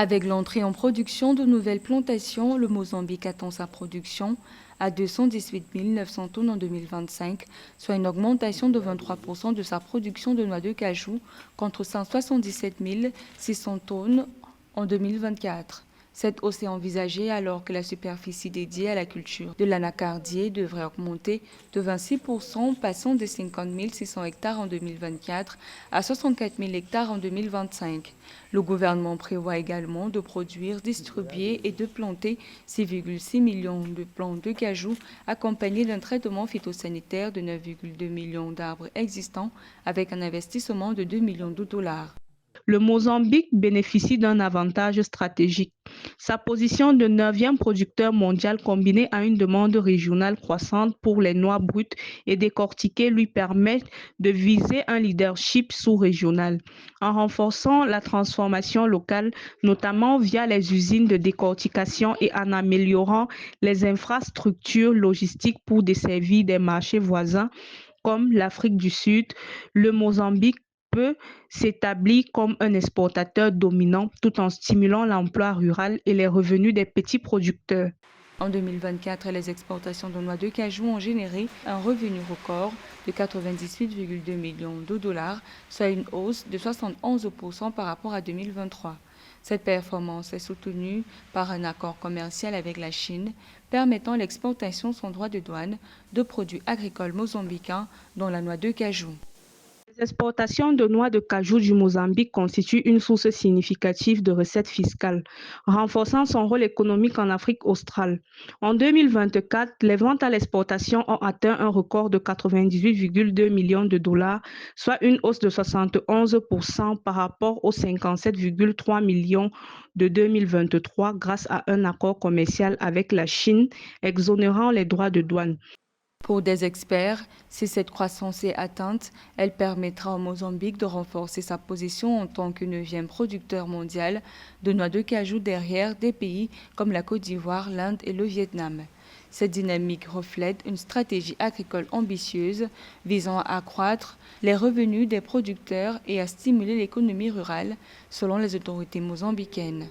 Avec l'entrée en production de nouvelles plantations, le Mozambique attend sa production à 218 900 tonnes en 2025, soit une augmentation de 23% de sa production de noix de cajou contre 177 600 tonnes en 2024. Cette hausse est envisagée alors que la superficie dédiée à la culture de l'anacardier devrait augmenter de 26%, passant de 50 600 hectares en 2024 à 64 000 hectares en 2025. Le gouvernement prévoit également de produire, distribuer et de planter 6,6 millions de plants de cajou accompagnés d'un traitement phytosanitaire de 9,2 millions d'arbres existants avec un investissement de 2 millions de dollars. Le Mozambique bénéficie d'un avantage stratégique. Sa position de 9e producteur mondial combinée à une demande régionale croissante pour les noix brutes et décortiquées lui permet de viser un leadership sous-régional. En renforçant la transformation locale, notamment via les usines de décortication et en améliorant les infrastructures logistiques pour desservir des marchés voisins comme l'Afrique du Sud, le Mozambique peut s'établir comme un exportateur dominant tout en stimulant l'emploi rural et les revenus des petits producteurs. En 2024, les exportations de noix de cajou ont généré un revenu record de 98,2 millions de dollars, soit une hausse de 71% par rapport à 2023. Cette performance est soutenue par un accord commercial avec la Chine, permettant l'exportation sans droit de douane de produits agricoles mozambicains, dont la noix de cajou. Les exportations de noix de cajou du Mozambique constituent une source significative de recettes fiscales, renforçant son rôle économique en Afrique australe. En 2024, les ventes à l'exportation ont atteint un record de 98,2 millions de dollars, soit une hausse de 71% par rapport aux 57,3 millions de 2023 grâce à un accord commercial avec la Chine exonérant les droits de douane. Pour des experts, si cette croissance est atteinte, elle permettra au Mozambique de renforcer sa position en tant que 9e producteur mondial de noix de cajou derrière des pays comme la Côte d'Ivoire, l'Inde et le Vietnam. Cette dynamique reflète une stratégie agricole ambitieuse visant à accroître les revenus des producteurs et à stimuler l'économie rurale, selon les autorités mozambicaines.